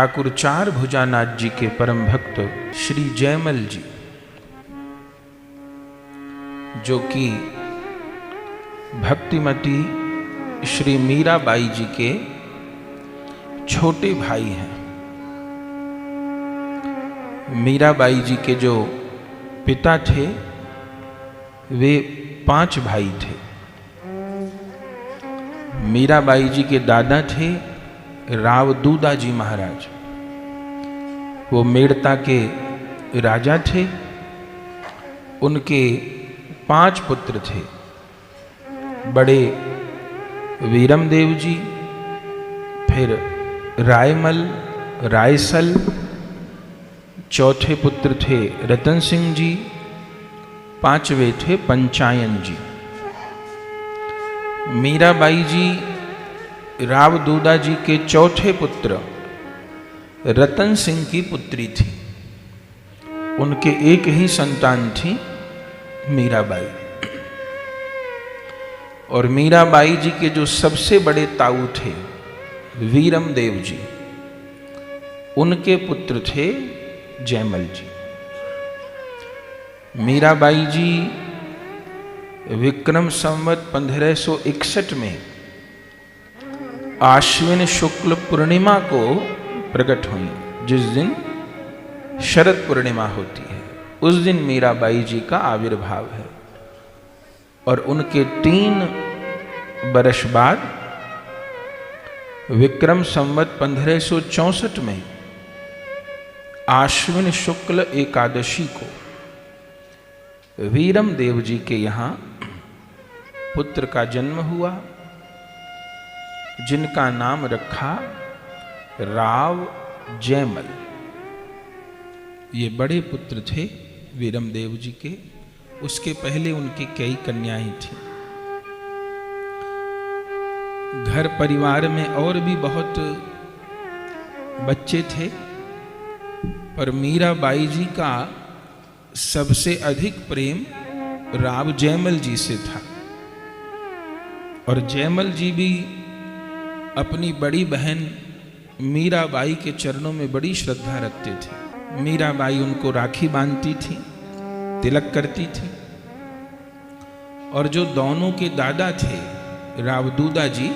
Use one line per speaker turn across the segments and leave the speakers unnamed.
ठाकुर चार भुजानाथ जी के परम भक्त श्री जयमल जी, जो कि भक्तिमती श्री मीराबाई जी के छोटे भाई हैं। मीराबाई जी के जो पिता थे वे 5 भाई थे। मीराबाई जी के दादा थे राव दूदा जी महाराज, वो मेड़ता के राजा थे। उनके 5 पुत्र थे। बड़े वीरम देव जी, फिर रायमल, रायसल, चौथे पुत्र थे रतन सिंह जी, 5वें थे पंचायन जी। मीराबाई जी राव दूदा जी के चौथे पुत्र रतन सिंह की पुत्री थी। उनके एक ही संतान थी मीराबाई। और मीराबाई जी के जो सबसे बड़े ताऊ थे वीरम देव जी, उनके पुत्र थे जयमल जी। मीराबाई जी विक्रम संवत 1561 में आश्विन शुक्ल पूर्णिमा को प्रकट हुई, जिस दिन शरद पूर्णिमा होती है, उस दिन मीराबाई जी का आविर्भाव है। और उनके 3 वर्ष बाद विक्रम संवत 1564 में आश्विन शुक्ल एकादशी को वीरम देव जी के यहाँ पुत्र का जन्म हुआ, जिनका नाम रखा राव जयमल। ये बड़े पुत्र थे वीरम देव जी के। उसके पहले उनकी कई कन्याएं थीं। घर परिवार में और भी बहुत बच्चे थे, पर मीराबाई जी का सबसे अधिक प्रेम राव जयमल जी से था। और जयमल जी भी अपनी बड़ी बहन मीराबाई के चरणों में बड़ी श्रद्धा रखते थे। मीराबाई उनको राखी बांधती थी, तिलक करती थी। और जो दोनों के दादा थे राव दूदा जी,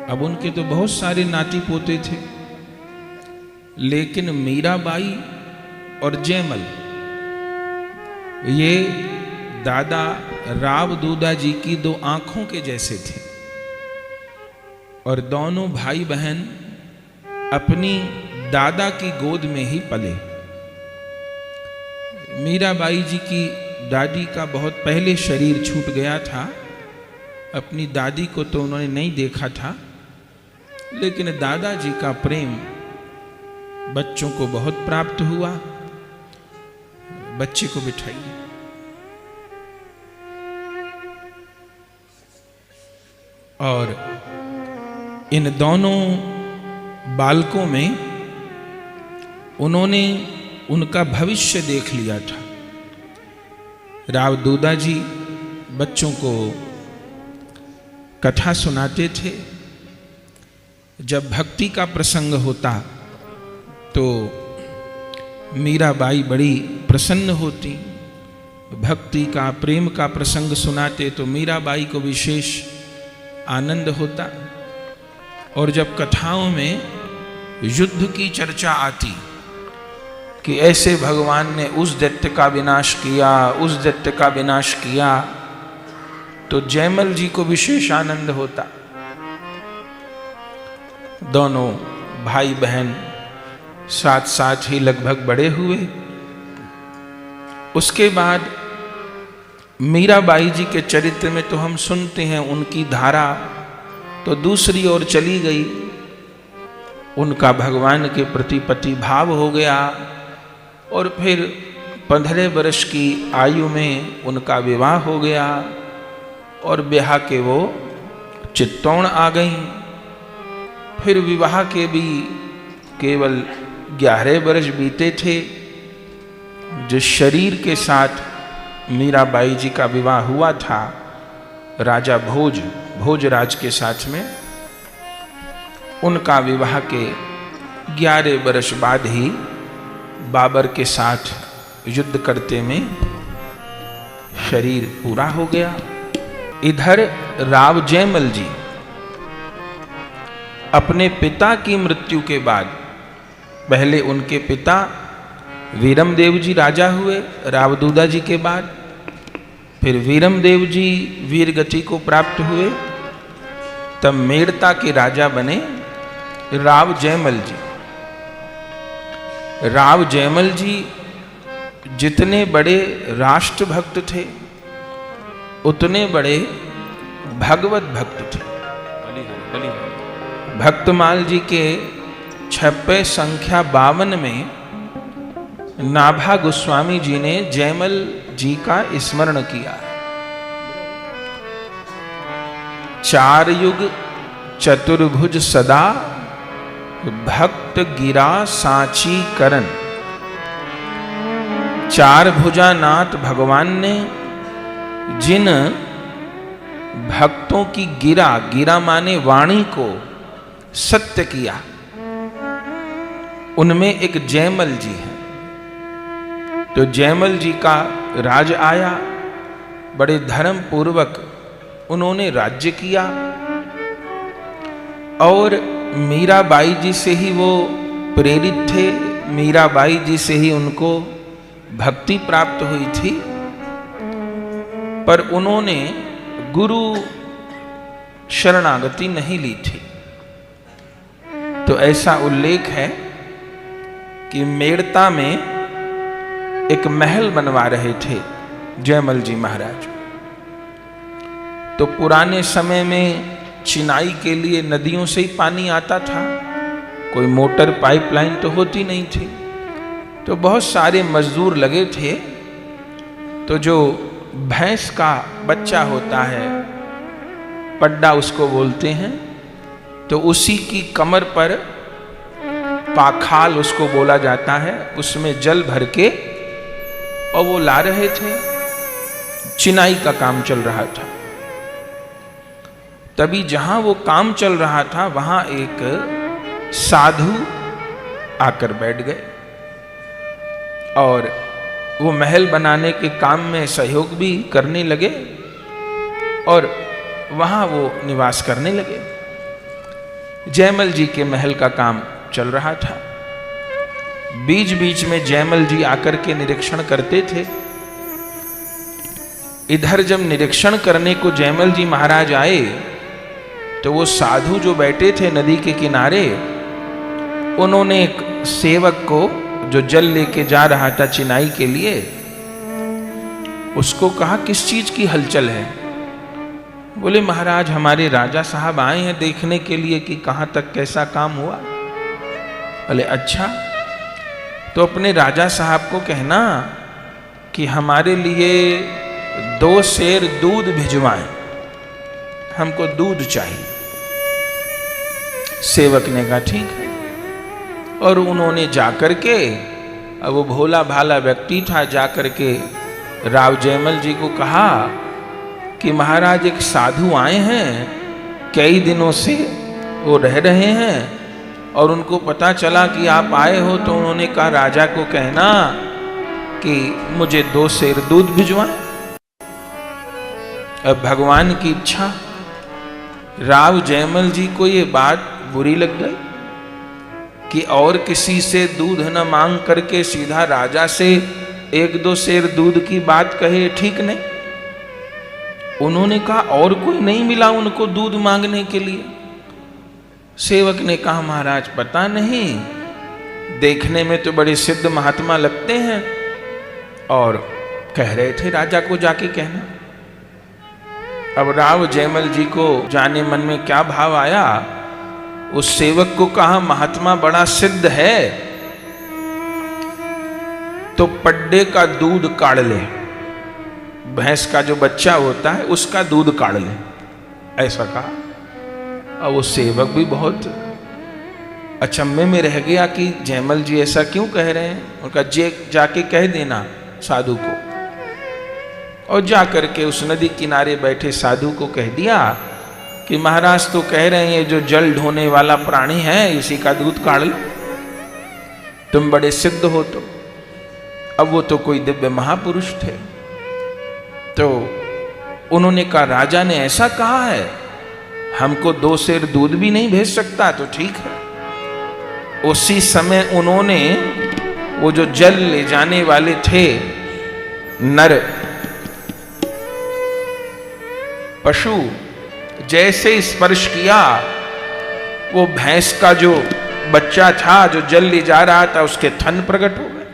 अब उनके तो बहुत सारे नाती पोते थे, लेकिन मीराबाई और जयमल, ये दादा राव दूदा जी की 2 आंखों के जैसे थे। और दोनों भाई बहन अपनी दादा की गोद में ही पले। मीराबाई जी की दादी का बहुत पहले शरीर छूट गया था। अपनी दादी को तो उन्होंने नहीं देखा था, लेकिन दादाजी का प्रेम बच्चों को बहुत प्राप्त हुआ। बच्चे को बिठाइए। और इन दोनों बालकों में उन्होंने उनका भविष्य देख लिया था। राव दूदा जी बच्चों को कथा सुनाते थे। जब भक्ति का प्रसंग होता तो मीराबाई बड़ी प्रसन्न होती। भक्ति का, प्रेम का प्रसंग सुनाते तो मीराबाई को विशेष आनंद होता। और जब कथाओं में युद्ध की चर्चा आती कि ऐसे भगवान ने उस दैत्य का विनाश किया, उस दैत्य का विनाश किया, तो जयमल जी को विशेष आनंद होता। दोनों भाई बहन साथ साथ ही लगभग बड़े हुए। उसके बाद मीराबाई जी के चरित्र में तो हम सुनते हैं उनकी धारा तो दूसरी ओर चली गई। उनका भगवान के प्रति पति भाव हो गया। और फिर 15 वर्ष की आयु में उनका विवाह हो गया। और ब्याह के वो चित्तौड़ आ गई। फिर विवाह के भी केवल 11 वर्ष बीते थे। जिस शरीर के साथ मीराबाई जी का विवाह हुआ था राजा भोजराज के साथ में, उनका विवाह के 11 वर्ष बाद ही बाबर के साथ युद्ध करते में शरीर पूरा हो गया। इधर राव जयमल जी अपने पिता की मृत्यु के बाद, पहले उनके पिता वीरमदेव जी राजा हुए रावदूदा जी के बाद, फिर वीरमदेव जी वीर गति को प्राप्त हुए, तब मेड़ता के राजा बने राव जयमल जी। राव जयमल जी जितने बड़े राष्ट्रभक्त थे उतने बड़े भगवत भक्त थे। भक्तमाल जी के छप्पे संख्या 52 में नाभा गोस्वामी जी ने जयमल जी का स्मरण किया। 4 युग चतुर्भुज सदा भक्त गिरा सांची करण। 4 भुजानाथ भगवान ने जिन भक्तों की गिरा माने वाणी को सत्य किया, उनमें एक जयमल जी है। तो जयमल जी का राज आया, बड़े धर्म पूर्वक उन्होंने राज्य किया और मीराबाई जी से ही वो प्रेरित थे। मीराबाई जी से ही उनको भक्ति प्राप्त हुई थी, पर उन्होंने गुरु शरणागति नहीं ली थी। तो ऐसा उल्लेख है कि मेड़ता में एक महल बनवा रहे थे जयमल जी महाराज। तो पुराने समय में चिनाई के लिए नदियों से ही पानी आता था, कोई मोटर पाइपलाइन तो होती नहीं थी। तो बहुत सारे मजदूर लगे थे। तो जो भैंस का बच्चा होता है, पड्डा उसको बोलते हैं, तो उसी की कमर पर पाखाल उसको बोला जाता है, उसमें जल भर के और वो ला रहे थे। चिनाई का काम चल रहा था। तभी जहां वो काम चल रहा था वहां एक साधु आकर बैठ गए और वो महल बनाने के काम में सहयोग भी करने लगे और वहां वो निवास करने लगे। जयमल जी के महल का काम चल रहा था। बीच बीच में जयमल जी आकर के निरीक्षण करते थे। इधर जब निरीक्षण करने को जयमल जी महाराज आए तो वो साधु जो बैठे थे नदी के किनारे, उन्होंने एक सेवक को जो जल लेके जा रहा था चिनाई के लिए, उसको कहा किस चीज की हलचल है। बोले महाराज हमारे राजा साहब आए हैं देखने के लिए कि कहां तक कैसा काम हुआ। बोले अच्छा, तो अपने राजा साहब को कहना कि हमारे लिए 2 सेर दूध भिजवाएं, हमको दूध चाहिए। सेवक ने कहा ठीक है। और उन्होंने जाकर के, अब वो भोला भाला व्यक्ति था, जाकर के राव जयमल जी को कहा कि महाराज एक साधु आए हैं, कई दिनों से वो रह रहे हैं और उनको पता चला कि आप आए हो, तो उन्होंने कहा राजा को कहना कि मुझे 2 सेर दूध भिजवाएं। अब भगवान की इच्छा, राव जयमल जी को ये बात बुरी लग गई कि और किसी से दूध न मांग करके सीधा राजा से 1-2 सेर दूध की बात कहे, ठीक नहीं। उन्होंने कहा और कोई नहीं मिला उनको दूध मांगने के लिए। सेवक ने कहा महाराज पता नहीं, देखने में तो बड़े सिद्ध महात्मा लगते हैं, और कह रहे थे राजा को जाके कहना। अब राव जयमल जी को जाने मन में क्या भाव आया, उस सेवक को कहा महात्मा बड़ा सिद्ध है तो पड्डे का दूध काढ़ ले, भैंस का जो बच्चा होता है उसका दूध काढ़ ले, ऐसा कहा। और वो सेवक भी बहुत अचंभे में रह गया कि जयमल जी ऐसा क्यों कह रहे हैं। उनका जाके कह देना साधु को। और जाकर के उस नदी किनारे बैठे साधु को कह दिया कि महाराज तो कह रहे हैं ये जो जल ढोने वाला प्राणी है इसी का दूध काढ़ लो। तुम बड़े सिद्ध हो। तो अब वो तो कोई दिव्य महापुरुष थे। तो उन्होंने कहा, राजा ने ऐसा कहा है, हमको 2 सेर दूध भी नहीं भेज सकता? तो ठीक है। उसी समय उन्होंने वो जो जल ले जाने वाले थे नर पशु, जैसे स्पर्श किया, वो भैंस का जो बच्चा था जो जल ले जा रहा था, उसके थन प्रकट हो गए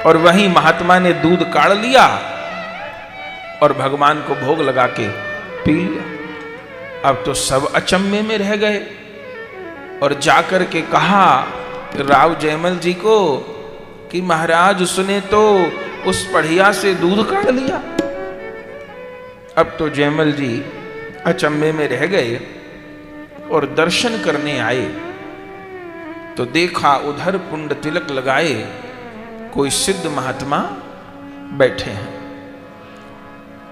और वहीं महात्मा ने दूध काढ़ लिया और भगवान को भोग लगा के पी लिया। अब तो सब अचंभे में रह गए और जाकर के कहा राव जयमल जी को कि महाराज उसने तो उस बढ़िया से दूध काढ़ लिया। अब तो जयमल जी अचंभे में रह गए और दर्शन करने आए तो देखा उधर पुंड तिलक लगाए कोई सिद्ध महात्मा बैठे हैं।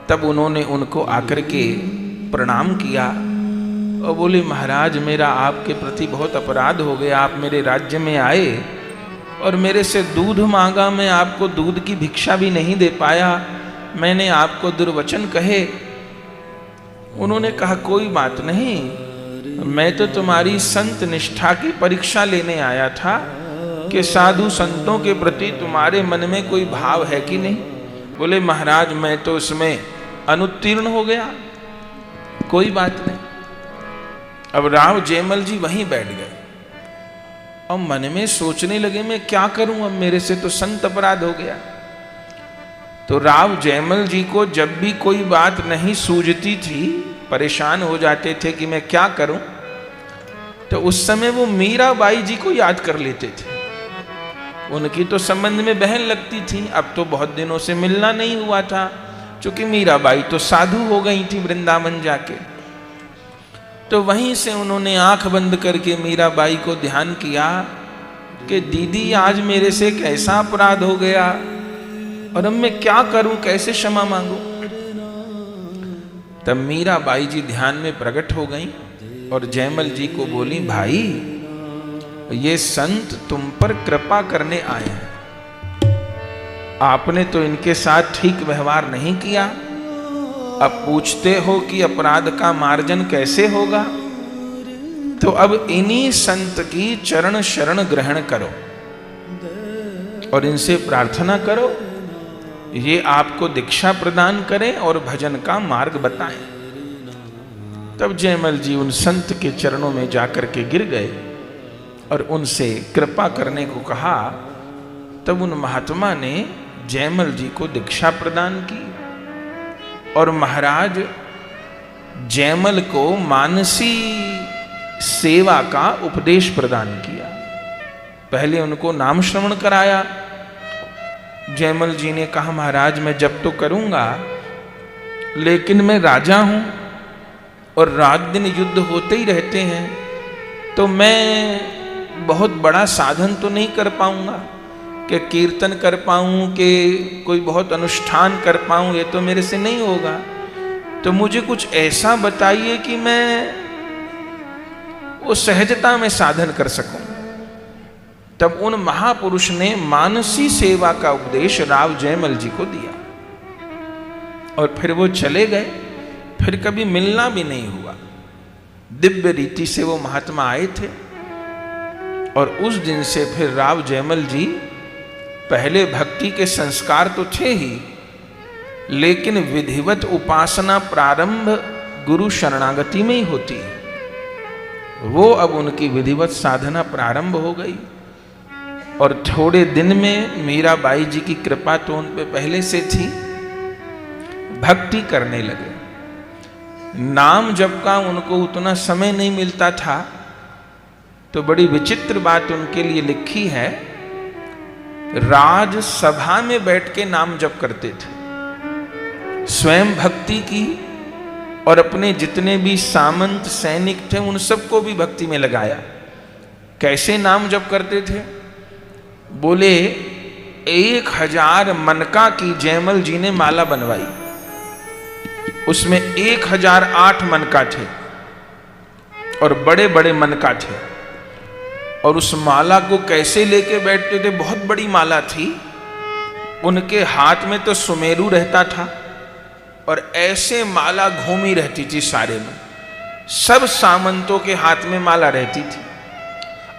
तब उन्होंने उनको आकर के प्रणाम किया और बोले, महाराज मेरा आपके प्रति बहुत अपराध हो गया। आप मेरे राज्य में आए और मेरे से दूध मांगा, मैं आपको दूध की भिक्षा भी नहीं दे पाया, मैंने आपको दुर्वचन कहे। उन्होंने कहा, कोई बात नहीं, मैं तो तुम्हारी संत निष्ठा की परीक्षा लेने आया था कि साधु संतों के प्रति तुम्हारे मन में कोई भाव है कि नहीं। बोले, महाराज मैं तो उसमें अनुत्तीर्ण हो गया। कोई बात नहीं। अब राव जयमल जी वहीं बैठ गए और मन में सोचने लगे, मैं क्या करूं, अब मेरे से तो संत अपराध हो गया। तो राव जयमल जी को जब भी कोई बात नहीं सूझती थी, परेशान हो जाते थे कि मैं क्या करूं, तो उस समय वो मीराबाई जी को याद कर लेते थे। उनकी तो संबंध में बहन लगती थी। अब तो बहुत दिनों से मिलना नहीं हुआ था, क्योंकि मीराबाई तो साधु हो गई थी वृंदावन जाके। तो वहीं से उन्होंने आंख बंद करके मीराबाई को ध्यान किया कि दीदी आज मेरे से कैसा अपराध हो गया और अब मैं क्या करूं, कैसे क्षमा मांगू। तब मीराबाई जी ध्यान में प्रकट हो गई और जयमल जी को बोली, भाई ये संत तुम पर कृपा करने आए हैं, आपने तो इनके साथ ठीक व्यवहार नहीं किया, अब पूछते हो कि अपराध का मार्जन कैसे होगा। तो अब इन्हीं संत की चरण शरण ग्रहण करो और इनसे प्रार्थना करो, ये आपको दीक्षा प्रदान करें और भजन का मार्ग बताएं। तब जयमल जी उन संत के चरणों में जाकर के गिर गए और उनसे कृपा करने को कहा। तब उन महात्मा ने जयमल जी को दीक्षा प्रदान की और महाराज जयमल को मानसी सेवा का उपदेश प्रदान किया। पहले उनको नाम श्रवण कराया। जयमल जी ने कहा, महाराज मैं जब तो करूंगा, लेकिन मैं राजा हूं और रात दिन युद्ध होते ही रहते हैं, तो मैं बहुत बड़ा साधन तो नहीं कर पाऊंगा कि कीर्तन कर पाऊं कि कोई बहुत अनुष्ठान कर पाऊं, ये तो मेरे से नहीं होगा। तो मुझे कुछ ऐसा बताइए कि मैं वो सहजता में साधन कर सकूं। तब उन महापुरुष ने मानसी सेवा का उपदेश राव जयमल जी को दिया और फिर वो चले गए। फिर कभी मिलना भी नहीं हुआ। दिव्य रीति से वो महात्मा आए थे और उस दिन से फिर राव जयमल जी, पहले भक्ति के संस्कार तो थे ही, लेकिन विधिवत उपासना प्रारंभ गुरु शरणागति में ही होती है। वो अब उनकी विधिवत साधना प्रारंभ हो गई और थोड़े दिन में मीराबाई जी की कृपा तो उन पे पहले से थी, भक्ति करने लगे। नाम जप का उनको उतना समय नहीं मिलता था, तो बड़ी विचित्र बात उनके लिए लिखी है, राज सभा में बैठ के नाम जप करते थे। स्वयं भक्ति की और अपने जितने भी सामंत सैनिक थे उन सबको भी भक्ति में लगाया। कैसे नाम जप करते थे? बोले 1000 मनका की जयमल जी ने माला बनवाई, उसमें 1008 मनका थे और बड़े बड़े मनका थे। और उस माला को कैसे लेके बैठते थे, बहुत बड़ी माला थी, उनके हाथ में तो सुमेरु रहता था और ऐसे माला घूमी रहती थी सारे में, सब सामंतों के हाथ में माला रहती थी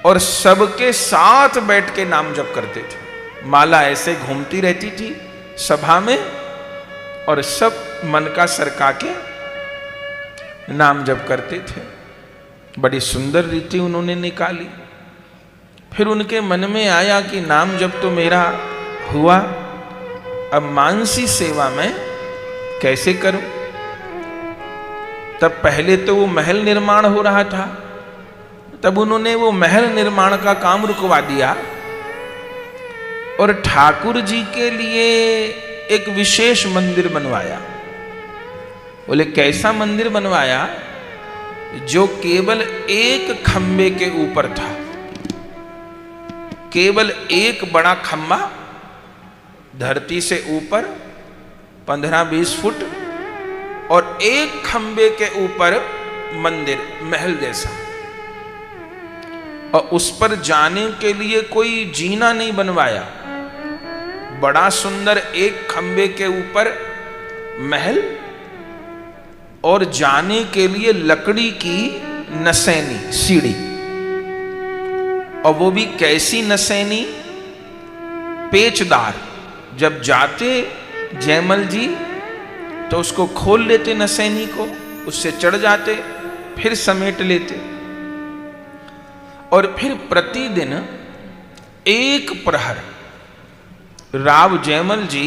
और सबके साथ बैठ के नाम जप करते थे। माला ऐसे घूमती रहती थी सभा में और सब मन का सरका के नाम जप करते थे। बड़ी सुंदर रीति उन्होंने निकाली। फिर उनके मन में आया कि नाम जप तो मेरा हुआ, अब मानसी सेवा में कैसे करूं। तब पहले तो वो महल निर्माण हो रहा था, तब उन्होंने वो महल निर्माण का काम रुकवा दिया और ठाकुर जी के लिए एक विशेष मंदिर बनवाया। बोले कैसा मंदिर बनवाया? जो केवल एक खंबे के ऊपर था, केवल एक बड़ा खंबा, धरती से ऊपर 15-20 फुट और एक खंबे के ऊपर मंदिर, महल जैसा, और उस पर जाने के लिए कोई जीना नहीं बनवाया। बड़ा सुंदर एक खंबे के ऊपर महल और जाने के लिए लकड़ी की नसैनी सीढ़ी, और वो भी कैसी नसैनी? पेचदार। जब जाते जयमल जी तो उसको खोल लेते नसैनी को, उससे चढ़ जाते, फिर समेट लेते और फिर प्रतिदिन एक प्रहर राव जयमल जी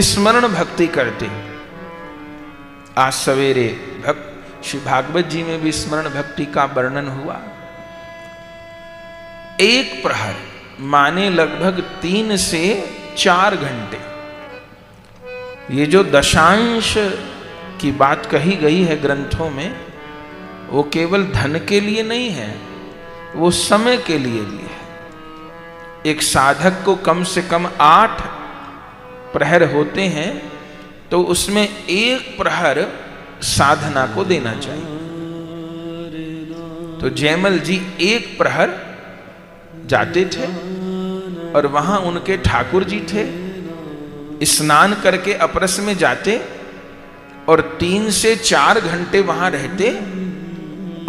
स्मरण भक्ति करते। आज सवेरे श्री भागवत जी में भी स्मरण भक्ति का वर्णन हुआ। एक प्रहर माने लगभग 3 से 4 घंटे। ये जो दशांश की बात कही गई है ग्रंथों में, वो केवल धन के लिए नहीं है, वो समय के लिए भी है। एक साधक को कम से कम 8 प्रहर होते हैं, तो उसमें एक प्रहर साधना को देना चाहिए। तो जयमल जी एक प्रहर जाते थे और वहां उनके ठाकुर जी थे, स्नान करके अपरस में जाते और 3 से 4 घंटे वहां रहते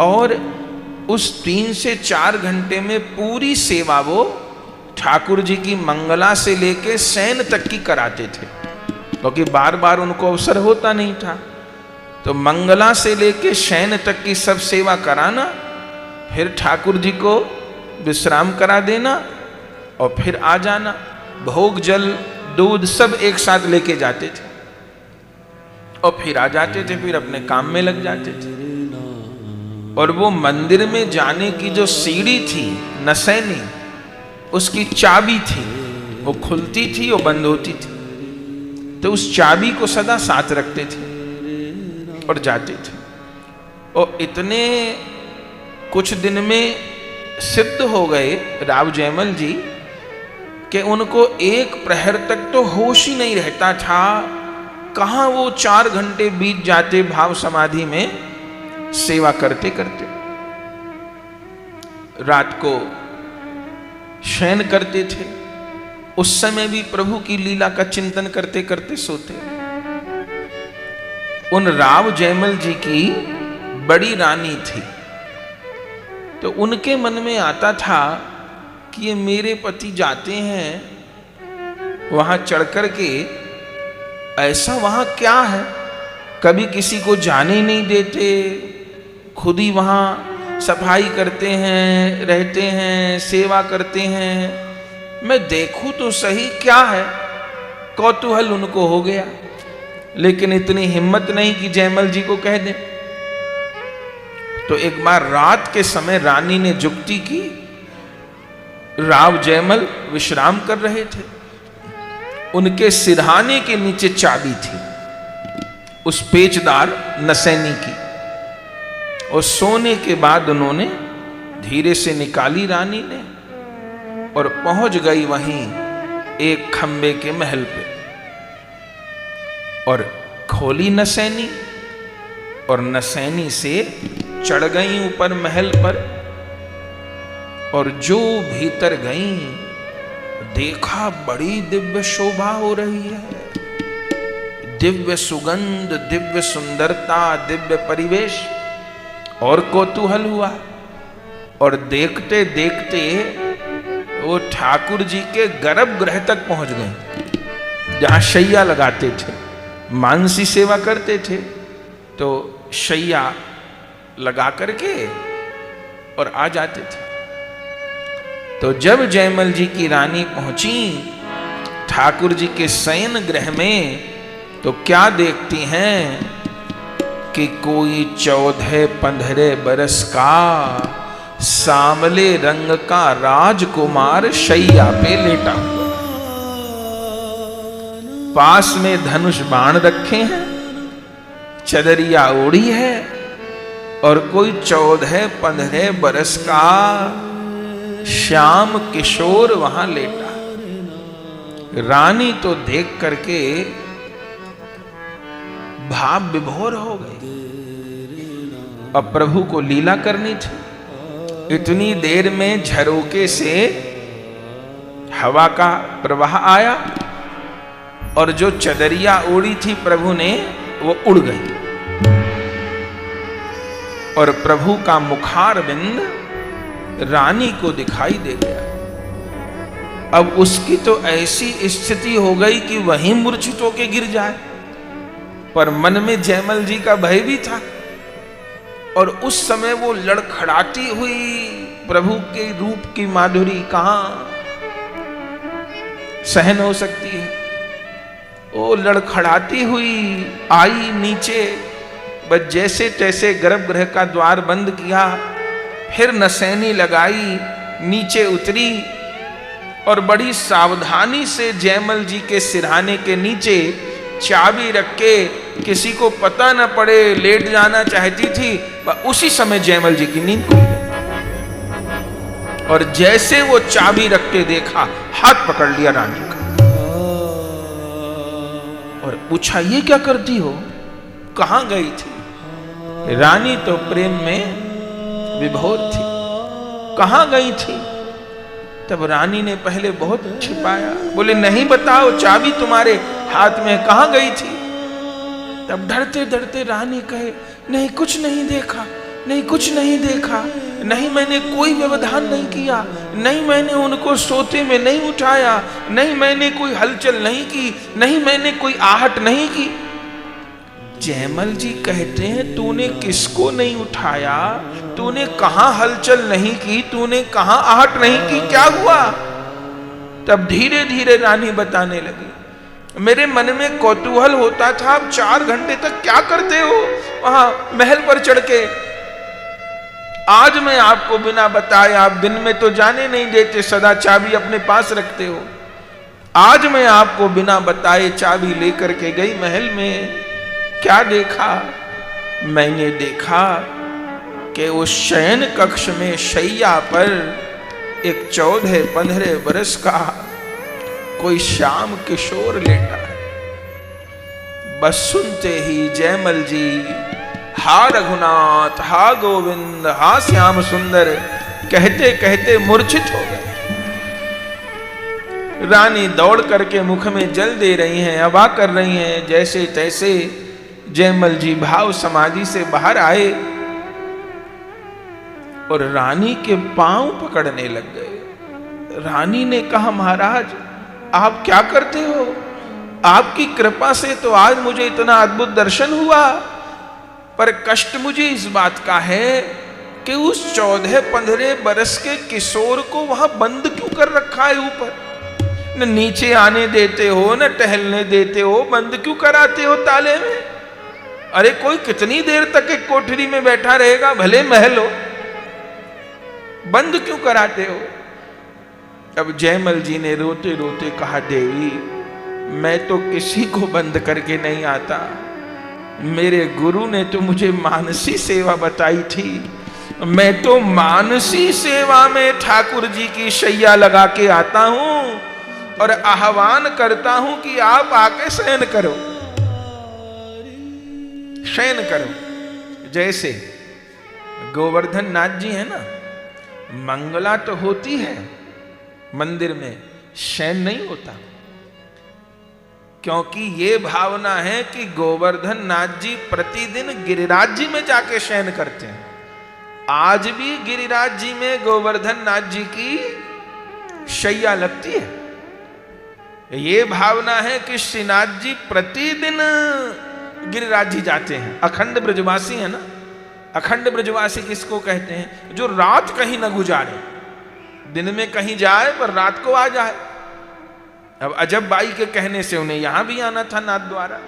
और उस 3 से 4 घंटे में पूरी सेवा वो ठाकुर जी की मंगला से लेके शयन तक की कराते थे, क्योंकि बार बार उनको अवसर होता नहीं था। तो मंगला से लेके शयन तक की सब सेवा कराना, फिर ठाकुर जी को विश्राम करा देना और फिर आ जाना। भोग जल दूध सब एक साथ लेके जाते थे और फिर आ जाते थे, फिर अपने काम में लग जाते थे। और वो मंदिर में जाने की जो सीढ़ी थी नसैनी, उसकी चाबी थी, वो खुलती थी और बंद होती थी, तो उस चाबी को सदा साथ रखते थे और जाते थे। और इतने कुछ दिन में सिद्ध हो गए राव जयमल जी कि उनको एक प्रहर तक तो होश ही नहीं रहता था। कहाँ वो 4 घंटे बीत जाते भाव समाधि में सेवा करते करते। रात को शयन करते थे, उस समय भी प्रभु की लीला का चिंतन करते करते सोते। उन राव जयमल जी की बड़ी रानी थी, तो उनके मन में आता था कि ये मेरे पति जाते हैं वहां चढ़ कर के, ऐसा वहां क्या है, कभी किसी को जाने नहीं देते, खुद ही वहां सफाई करते हैं, रहते हैं, सेवा करते हैं। मैं देखूं तो सही क्या है। कौतूहल उनको हो गया, लेकिन इतनी हिम्मत नहीं कि जयमल जी को कह दें। तो एक बार रात के समय रानी ने जुक्ति की। राव जयमल विश्राम कर रहे थे, उनके सिरहाने के नीचे चाबी थी उस पेचदार नसैनी की, और सोने के बाद उन्होंने धीरे से निकाली रानी ने और पहुंच गई वहीं एक खंबे के महल पे, और खोली नसैनी और नसैनी से चढ़ गई ऊपर महल पर। और जो भीतर गईं, देखा बड़ी दिव्य शोभा हो रही है, दिव्य सुगंध, दिव्य सुंदरता, दिव्य परिवेश। और कौतूहल हुआ और देखते देखते वो ठाकुर जी के गर्भगृह तक पहुंच गए, जहां शैया लगाते थे। मानसी सेवा करते थे तो शैया लगा करके और आ जाते थे। तो जब जयमल जी की रानी पहुंची ठाकुर जी के शयन गृह में, तो क्या देखती हैं कि कोई 14-15 बरस का सांवले रंग का राजकुमार शैया पे लेटा हुआ, पास में धनुष बाण रखे हैं, चदरिया ओढ़ी है और कोई 14-15 बरस का श्याम किशोर वहां लेटा। रानी तो देख करके भाव विभोर हो गई। अब प्रभु को लीला करनी थी। इतनी देर में झरोके से हवा का प्रवाह आया और जो चदरिया ओढ़ी थी प्रभु ने वो उड़ गई और प्रभु का मुखारविंद रानी को दिखाई दे गया। अब उसकी तो ऐसी स्थिति हो गई कि वहीं मूर्छित होकर गिर जाए, पर मन में जयमल जी का भय भी था। और उस समय वो लड़खड़ाती हुई प्रभु के रूप की माधुरी कहां सहन हो सकती है। वो लड़खड़ाती हुई आई नीचे, बस जैसे तैसे गर्भगृह का द्वार बंद किया, फिर नसैनी लगाई, नीचे उतरी और बड़ी सावधानी से जयमल जी के सिरहाने के नीचे चाबी रख के किसी को पता न पड़े लेट जाना चाहती थी। उसी समय जयमल जी की नींद खुल गई और जैसे वो चाबी रख के देखा, हाथ पकड़ लिया रानी का और पूछा, ये क्या करती हो, कहां गई थी? रानी तो प्रेम में विभोर थी, कहां गई थी? तब रानी ने पहले बहुत छिपाया, बोले नहीं बताओ, चाबी तुम्हारे हाथ में, कहां गई थी? तब डरते डरते रानी कहे, नहीं कुछ नहीं देखा, नहीं कुछ नहीं देखा, नहीं मैंने कोई व्यवधान नहीं किया, नहीं मैंने उनको सोते में नहीं उठाया, नहीं मैंने कोई हलचल नहीं की, नहीं मैंने कोई आहट नहीं की। जयमल जी कहते हैं, तूने किसको नहीं उठाया, तूने कहां हलचल नहीं की, तूने कहां आहट नहीं की, क्या हुआ? तब धीरे धीरे रानी बताने लगी, मेरे मन में कौतूहल होता था, आप 4 घंटे तक क्या करते हो वहां महल पर चढ़ के? आज मैं आपको बिना बताए, आप दिन में तो जाने नहीं देते, सदा चाबी अपने पास रखते हो, आज मैं आपको बिना बताए चाबी लेकर के गई महल में। क्या देखा? मैंने देखा कि उस शयन कक्ष में शैया पर एक 14-15 बरस का कोई श्याम किशोर लेटा है। बस सुनते ही जयमल जी हा रघुनाथ, हा गोविंद, हा श्याम सुंदर कहते कहते मूर्छित हो गए। रानी दौड़ करके मुख में जल दे रही हैं, अबा कर रही हैं। जैसे तैसे जयमल जी भाव समाधि से बाहर आए और रानी के पांव पकड़ने लग गए। रानी ने कहा, महाराज आप क्या करते हो? आपकी कृपा से तो आज मुझे इतना अद्भुत दर्शन हुआ, पर कष्ट मुझे इस बात का है कि उस 14-15 बरस के किशोर को वहां बंद क्यों कर रखा है ऊपर? न नीचे आने देते हो, न टहलने देते हो, बंद क्यों कराते हो ताले में? अरे कोई कितनी देर तक एक कोठरी में बैठा रहेगा, भले महल हो, बंद क्यों कराते हो? अब जयमल जी ने रोते रोते कहा, देवी मैं तो किसी को बंद करके नहीं आता, मेरे गुरु ने तो मुझे मानसी सेवा बताई थी, मैं तो मानसी सेवा में ठाकुर जी की शैया लगा के आता हूं और आह्वान करता हूं कि आप आके शयन करो, शयन करो। जैसे गोवर्धन नाथ जी है ना, मंगला तो होती है मंदिर में, शयन नहीं होता। क्योंकि ये भावना है कि गोवर्धन नाथ जी प्रतिदिन गिरिराज जी में जाके शयन करते हैं। आज भी गिरिराज जी में गोवर्धन नाथ जी की शैया लगती है। ये भावना है कि श्रीनाथ जी प्रतिदिन गिरिराज जी जाते हैं। अखंड ब्रजवासी है ना। अखंड ब्रजवासी किसको कहते हैं? जो रात कहीं न गुजारे, दिन में कहीं जाए पर रात को आ जाए। अब अजब बाई के कहने से उन्हें यहां भी आना था नाथ द्वारा,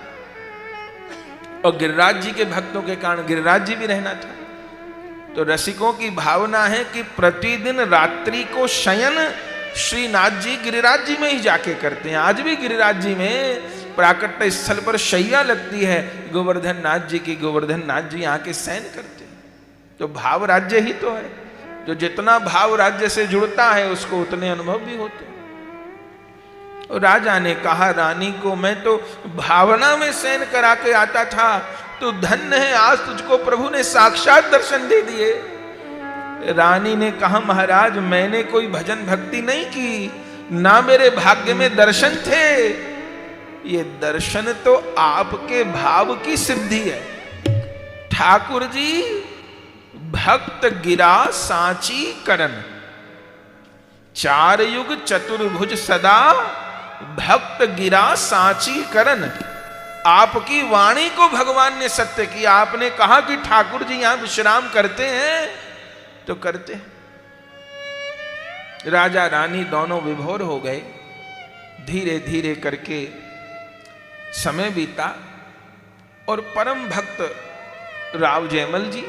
और गिरिराज जी के भक्तों के कारण गिरिराज जी भी रहना था। तो रसिकों की भावना है कि प्रतिदिन रात्रि को शयन श्रीनाथ जी गिरिराज जी में ही जाके करते हैं। आज भी गिरिराज जी में प्राकट्य स्थल पर शैया लगती है गोवर्धन नाथ जी की। गोवर्धन नाथ जी आके शयन करते हैं। तो भाव राज्य ही तो है। जो जितना भाव राज्य से जुड़ता है उसको उतने अनुभव भी होते हैं। और राजा ने कहा रानी को, मैं तो भावना में शयन करा के आता था, तो धन्य है आज तुझको प्रभु ने साक्षात दर्शन दे दिए। रानी ने कहा महाराज मैंने कोई भजन भक्ति नहीं की, ना मेरे भाग्य में दर्शन थे। ये दर्शन तो आपके भाव की सिद्धि है। ठाकुर जी भक्त गिरा सांची करन, चार युग चतुर्भुज सदा भक्त गिरा सांची करन। आपकी वाणी को भगवान ने सत्य किया। आपने कहा कि ठाकुर जी यहां विश्राम करते हैं तो करते हैं। राजा रानी दोनों विभोर हो गए। धीरे धीरे करके समय बीता और परम भक्त राव जयमल जी,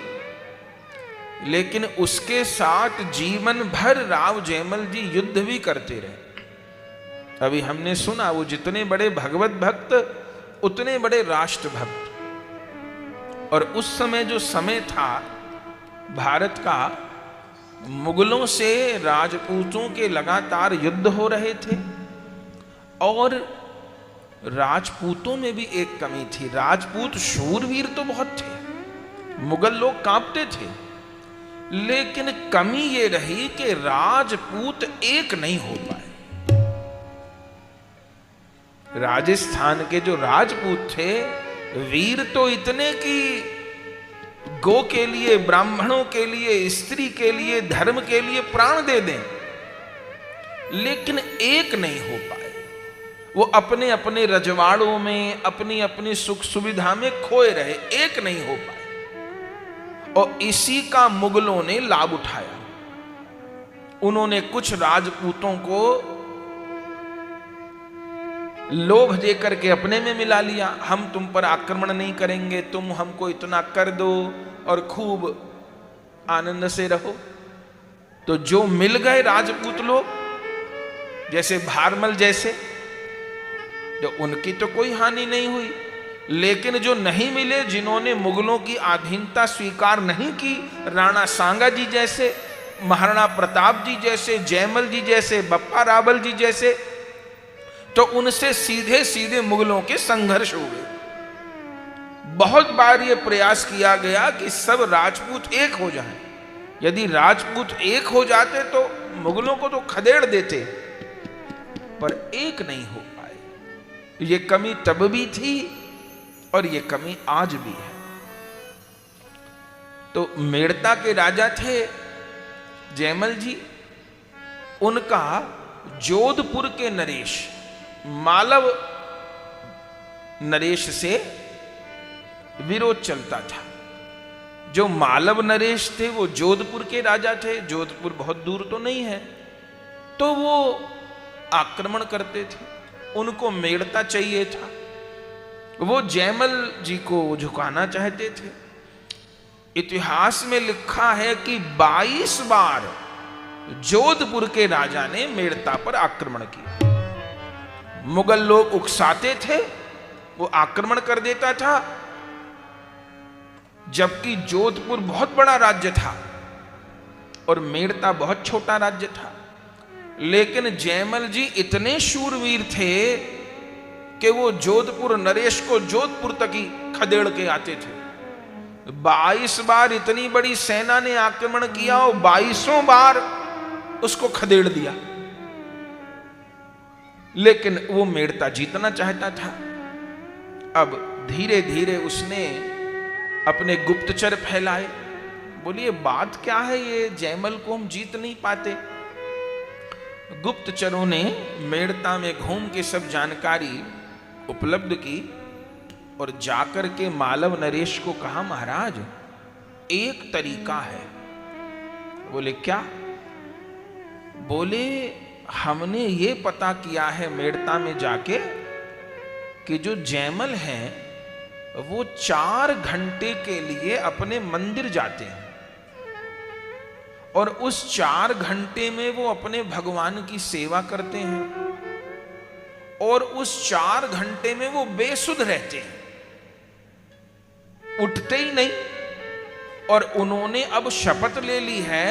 लेकिन उसके साथ जीवन भर राव जयमल जी युद्ध भी करते रहे। अभी हमने सुना वो जितने बड़े भगवत भक्त उतने बड़े राष्ट्र भक्त। और उस समय जो समय था भारत का, मुगलों से राजपूतों के लगातार युद्ध हो रहे थे। और राजपूतों में भी एक कमी थी। राजपूत शूरवीर तो बहुत थे, मुगल लोग कांपते थे, लेकिन कमी ये रही कि राजपूत एक नहीं हो पाए। राजस्थान के जो राजपूत थे वीर तो इतने कि गो के लिए, ब्राह्मणों के लिए, स्त्री के लिए, धर्म के लिए प्राण दे दें, लेकिन एक नहीं हो पाए। वो अपने अपने रजवाड़ों में अपनी अपनी सुख सुविधा में खोए रहे, एक नहीं हो पाए। और इसी का मुगलों ने लाभ उठाया। उन्होंने कुछ राजपूतों को लोभ दे करके अपने में मिला लिया। हम तुम पर आक्रमण नहीं करेंगे, तुम हमको इतना कर दो और खूब आनंद से रहो। तो जो मिल गए राजपूत लोग, जैसे भारमल जैसे, जो उनकी तो कोई हानि नहीं हुई, लेकिन जो नहीं मिले, जिन्होंने मुगलों की अधीनता स्वीकार नहीं की, राणा सांगा जी जैसे, महाराणा प्रताप जी जैसे, जयमल जी जैसे, बप्पा रावल जी जैसे, तो उनसे सीधे सीधे मुगलों के संघर्ष हो गए। बहुत बार यह प्रयास किया गया कि सब राजपूत एक हो जाएं। यदि राजपूत एक हो जाते तो मुगलों को तो खदेड़ देते, पर एक नहीं हो पाए। ये कमी तब भी थी और ये कमी आज भी है। तो मेड़ता के राजा थे जयमल जी, उनका जोधपुर के नरेश मालव नरेश से विरोध चलता था। जो मालव नरेश थे वो जोधपुर के राजा थे। जोधपुर बहुत दूर तो नहीं है, तो वो आक्रमण करते थे। उनको मेड़ता चाहिए था। वो जयमल जी को झुकाना चाहते थे। इतिहास में लिखा है कि 22 बार जोधपुर के राजा ने मेड़ता पर आक्रमण किया। मुगल लोग उकसाते थे, वो आक्रमण कर देता था, जबकि जोधपुर बहुत बड़ा राज्य था और मेड़ता बहुत छोटा राज्य था। लेकिन जयमल जी इतने शूरवीर थे कि वो जोधपुर नरेश को जोधपुर तक ही खदेड़ के आते थे। 22 बार इतनी बड़ी सेना ने आक्रमण किया और 22 बार उसको खदेड़ दिया, लेकिन वो मेड़ता जीतना चाहता था। अब धीरे धीरे उसने अपने गुप्तचर फैलाए, बोलिए बात क्या है, ये जयमल को हम जीत नहीं पाते। गुप्तचरों ने मेड़ता में घूम के सब जानकारी उपलब्ध की और जाकर के मालव नरेश को कहा, महाराज एक तरीका है। बोले क्या? बोले हमने ये पता किया है मेड़ता में जाके कि जो जयमल हैं वो 4 घंटे के लिए अपने मंदिर जाते हैं और उस 4 घंटे में वो अपने भगवान की सेवा करते हैं और उस 4 घंटे में वो बेसुध रहते हैं, उठते ही नहीं। और उन्होंने अब शपथ ले ली है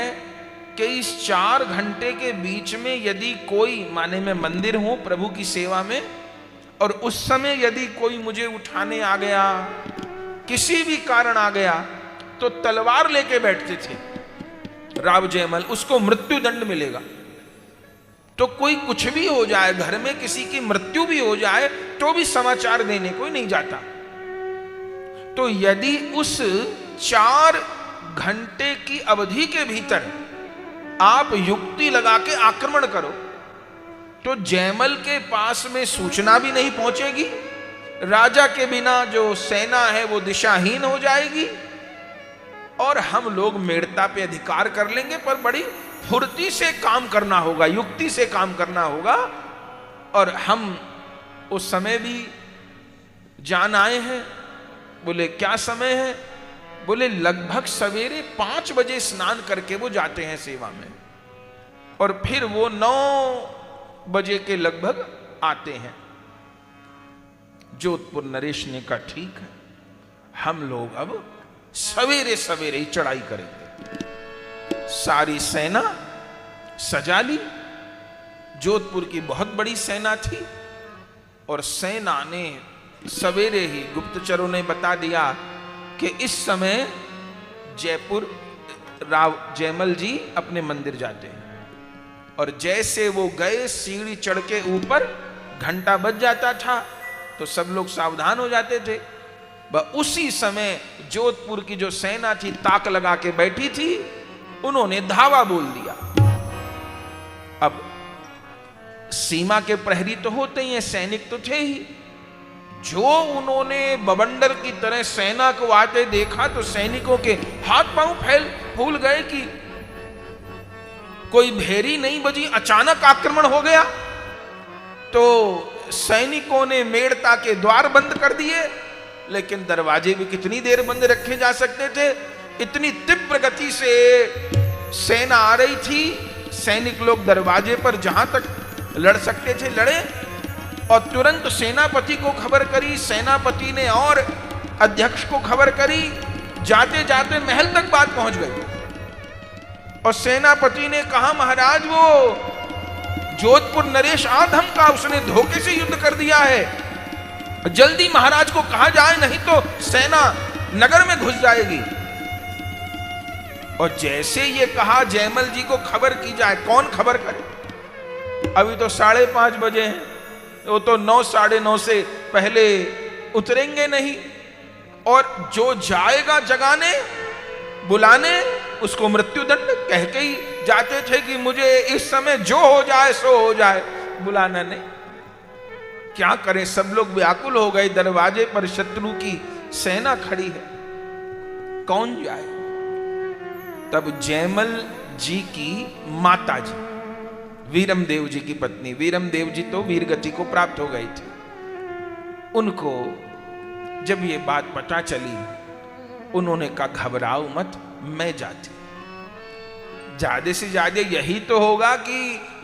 कि इस 4 घंटे के बीच में यदि कोई, माने मैं मंदिर हूं प्रभु की सेवा में, और उस समय यदि कोई मुझे उठाने आ गया, किसी भी कारण आ गया, तो तलवार लेके बैठते थे राव जयमल, उसको मृत्यु दंड मिलेगा। तो कोई कुछ भी हो जाए, घर में किसी की मृत्यु भी हो जाए तो भी समाचार देने कोई नहीं जाता। तो यदि उस 4 घंटे की अवधि के भीतर आप युक्ति लगा के आक्रमण करो तो जयमल के पास में सूचना भी नहीं पहुंचेगी, राजा के बिना जो सेना है वो दिशाहीन हो जाएगी और हम लोग मेड़ता पे अधिकार कर लेंगे। पर बड़ी फुर्ती से काम करना होगा, युक्ति से काम करना होगा। और हम उस समय भी जान आए हैं। बोले क्या समय है? बोले लगभग सवेरे 5 बजे स्नान करके वो जाते हैं सेवा में और फिर वो 9 बजे के लगभग आते हैं। जोधपुर नरेश ने कहा ठीक है, हम लोग अब सवेरे सवेरे ही चढ़ाई करेंगे। सारी सेना सजा ली। जोधपुर की बहुत बड़ी सेना थी और सेना ने सवेरे ही, गुप्तचरों ने बता दिया कि इस समय जयपुर राव जयमल जी अपने मंदिर जाते हैं। और जैसे वो गए, सीढ़ी चढ़ के ऊपर घंटा बज जाता था तो सब लोग सावधान हो जाते थे। उसी समय जोधपुर की जो सेना थी ताक लगा के बैठी थी, उन्होंने धावा बोल दिया। अब सीमा के प्रहरी तो होते ही हैं, सैनिक तो थे ही। जो उन्होंने बवंडर की तरह सेना को आते देखा तो सैनिकों के हाथ पांव फूल गए कि कोई भेरी नहीं बजी, अचानक आक्रमण हो गया। तो सैनिकों ने मेड़ता के द्वार बंद कर दिए, लेकिन दरवाजे भी कितनी देर बंद रखे जा सकते थे। इतनी तीव्र गति से सेना आ रही थी, सैनिक लोग दरवाजे पर जहां तक लड़ सकते थे लड़े और तुरंत सेनापति को खबर करी। सेनापति ने और अध्यक्ष को खबर करी। जाते जाते महल तक बात पहुंच गई और सेनापति ने कहा महाराज वो जोधपुर नरेश आधमका, उसने धोखे से युद्ध कर दिया है, जल्दी महाराज को कहा जाए नहीं तो सेना नगर में घुस जाएगी। और जैसे ये कहा जयमल जी को खबर की जाए, कौन खबर करे? अभी तो 5:30 बजे हैं, वो तो 9, 9:30 से पहले उतरेंगे नहीं। और जो जाएगा जगाने बुलाने उसको मृत्यु दंड कह के ही जाते थे कि मुझे इस समय जो हो जाए सो हो जाए, बुलाना नहीं। क्या करें, सब लोग व्याकुल हो गए। दरवाजे पर शत्रु की सेना खड़ी है, कौन जाए? तब जयमल जी की माता जी, वीरमदेव जी की पत्नी, वीरमदेव जी तो वीरगति को प्राप्त हो गई थी, उनको जब ये बात पता चली उन्होंने कहा घबराओ मत, मैं जाती। ज्यादा से ज्यादा यही तो होगा कि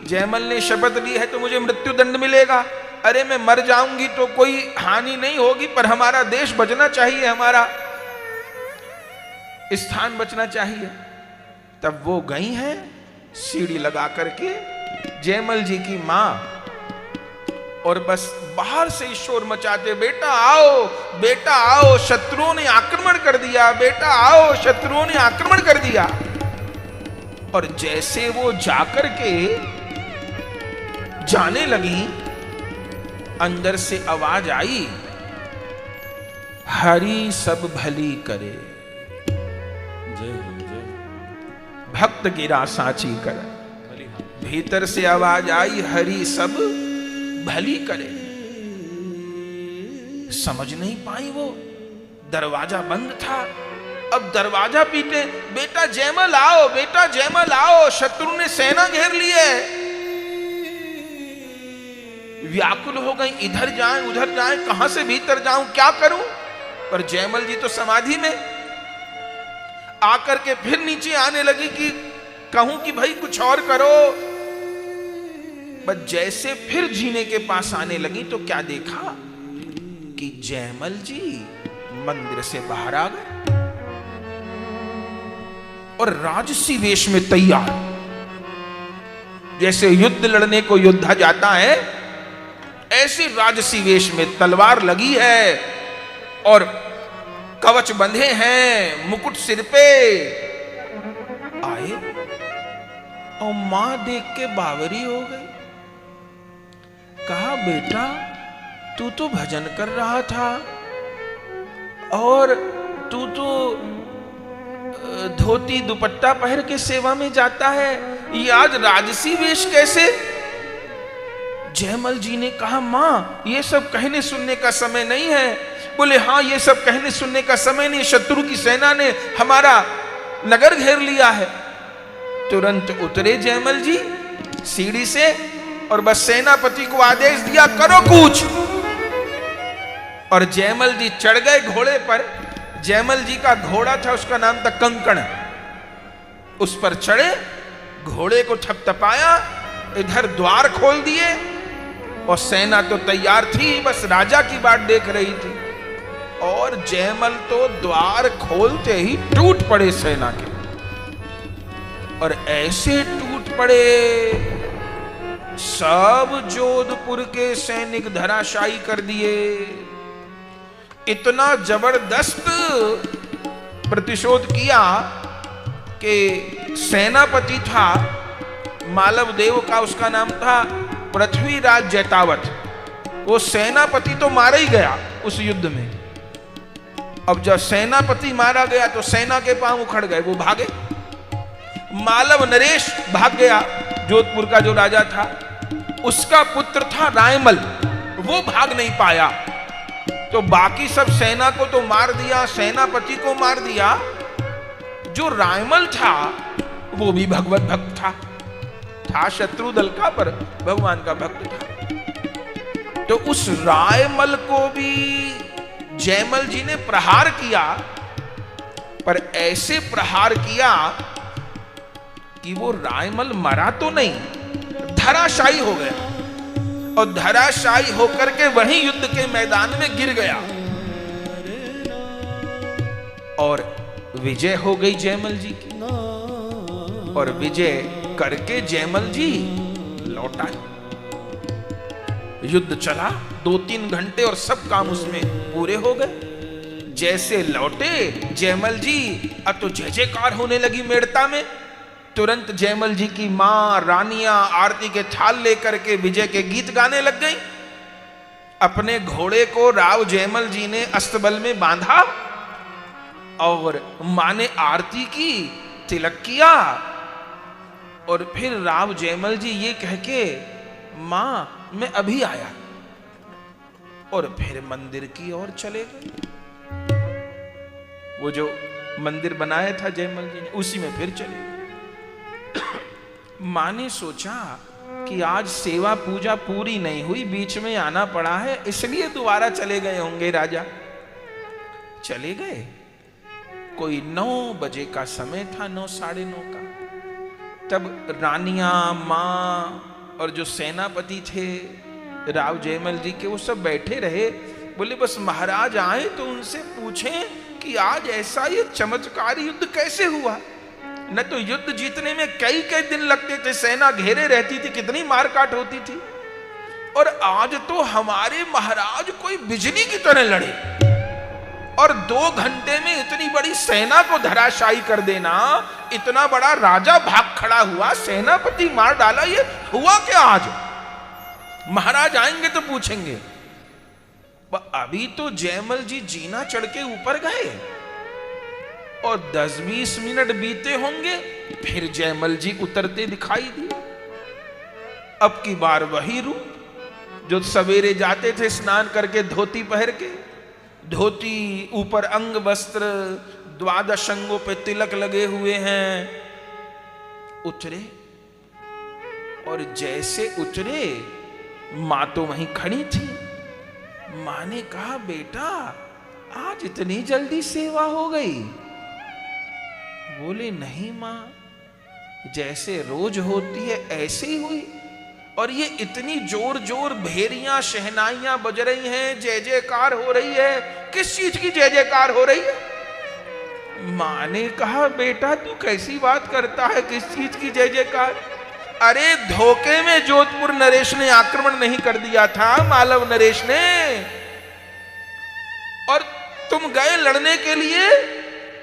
जयमल ने शपथ ली है तो मुझे मृत्यु दंड मिलेगा। अरे मैं मर जाऊंगी तो कोई हानि नहीं होगी, पर हमारा देश बचना चाहिए, हमारा स्थान बचना चाहिए। तब वो गई हैं सीढ़ी लगा करके। जयमल जी की मां और बस बाहर से शोर मचाते, बेटा आओ, बेटा आओ, शत्रुओं ने आक्रमण कर दिया, बेटा आओ, शत्रुओं ने आक्रमण कर दिया। और जैसे वो जाकर के जाने लगी, अंदर से आवाज आई, हरि सब भली करे, भक्त गिरा साची कर। भीतर से आवाज आई, हरि सब भली करे। समझ नहीं पाई वो, दरवाजा बंद था। अब दरवाजा पीटे, बेटा जयमल आओ, बेटा जयमल आओ, शत्रु ने सेना घेर ली है। व्याकुल हो गई, इधर जाएं उधर जाएं, कहां से भीतर जाऊं, क्या करूं। पर जयमल जी तो समाधि में आकर के फिर नीचे आने लगी कि कहूं कि भाई कुछ और करो। बस जैसे फिर जीने के पास आने लगी तो क्या देखा कि जयमल जी मंदिर से बाहर आ गए और राजसी वेश में तैयार, जैसे युद्ध लड़ने को योद्धा जाता है ऐसे राजसी वेश में, तलवार लगी है और कवच बंधे हैं, मुकुट सिर पे। आए और मां देख के बावरी हो गई। कहा, बेटा तू तो भजन कर रहा था और तू तो धोती दुपट्टा पहन के सेवा में जाता है, ये आज राजसी वेश कैसे। जयमल जी ने कहा, मां ये सब कहने सुनने का समय नहीं है। बोले, हाँ ये सब कहने सुनने का समय नहीं, शत्रु की सेना ने हमारा नगर घेर लिया है। तुरंत उतरे जयमल जी सीढ़ी से और बस सेनापति को आदेश दिया, करो कूच। और जयमल जी चढ़ गए घोड़े पर। जयमल जी का घोड़ा था, उसका नाम था कंकण। उस पर चढ़े, घोड़े को थपथपाया, इधर द्वार खोल दिए और सेना तो तैयार थी, बस राजा की बात देख रही थी। और जयमल तो द्वार खोलते ही टूट पड़े सेना के, और ऐसे टूट पड़े सब जोधपुर के सैनिक धराशायी कर दिए। इतना जबरदस्त प्रतिशोध किया कि सेनापति था मालव देव का, उसका नाम था पृथ्वीराज जैतावत। वो सेनापति तो मारा ही गया उस युद्ध में। अब जब सेनापति मारा गया तो सेना के पांव उखड़ गए, वो भागे। मालव नरेश भाग गया, जोधपुर का जो राजा था। उसका पुत्र था रायमल, वो भाग नहीं पाया। तो बाकी सब सेना को तो मार दिया, सेनापति को मार दिया। जो रायमल था वो भी भगवत भक्त था शत्रु दल का, पर भगवान का भक्त था। तो उस रायमल को भी जयमल जी ने प्रहार किया, पर ऐसे प्रहार किया कि वो रायमल मरा तो नहीं, धराशायी हो गया। और धराशायी होकर के वहीं युद्ध के मैदान में गिर गया और विजय हो गई जयमल जी की। और विजय करके जयमल जी लौट आए। युद्ध चला 2-3 घंटे और सब काम उसमें पूरे हो गए। जैसे लौटे जयमल जी, अब तो जय जयकार होने लगी मेड़ता में। तुरंत जयमल जी की मां रानियां आरती के थाल लेकर के विजय के गीत गाने लग गई। अपने घोड़े को राव जयमल जी ने अस्तबल में बांधा और मां ने आरती की, तिलक किया। और फिर राव जयमल जी ये कह के, मां मैं अभी आया, और फिर मंदिर की ओर चले गए। वो जो मंदिर बनाया था जयमल जी ने, उसी में फिर चले गए। मां ने सोचा कि आज सेवा पूजा पूरी नहीं हुई, बीच में आना पड़ा है, इसलिए दोबारा चले गए होंगे राजा। चले गए। कोई 9 बजे का समय था, 9 साढ़े 9 का। तब रानियां, मां और जो सेनापति थे राव जयमल जी के, वो सब बैठे रहे। बोले बस महाराज आए तो उनसे पूछें कि आज ऐसा ये चमत्कारी युद्ध कैसे हुआ। न तो युद्ध जीतने में कई दिन लगते थे, सेना घेरे रहती थी, कितनी मारकाट होती थी। और आज तो हमारे महाराज कोई बिजली की तरह लड़े और 2 घंटे में इतनी बड़ी सेना को धराशायी कर देना, इतना बड़ा राजा भाग खड़ा हुआ, सेनापति मार डाला, ये हुआ क्या आज? महाराज आएंगे तो पूछेंगे। अभी तो जयमल जी जीना चढ़ के ऊपर गए और 10-20 मिनट बीते होंगे, फिर जयमल जी उतरते दिखाई दिए। अब की बार वही रूप जो सवेरे जाते थे स्नान करके धोती पहन के, धोती ऊपर अंग वस्त्र, 12 अंगों पे तिलक लगे हुए हैं, उतरे। और जैसे उतरे मां तो वहीं खड़ी थी। मां ने कहा, बेटा आज इतनी जल्दी सेवा हो गई? बोले, नहीं मां, जैसे रोज होती है ऐसे ही हुई। और ये इतनी जोर जोर भेरियां शहनाइयां बज रही हैं, जय जयकार हो रही है, किस चीज की जय जयकार हो रही है? मां ने कहा, बेटा तू कैसी बात करता है, किस चीज की जय जयकार? अरे धोखे में जोधपुर नरेश ने आक्रमण नहीं कर दिया था, मालव नरेश ने, और तुम गए लड़ने के लिए,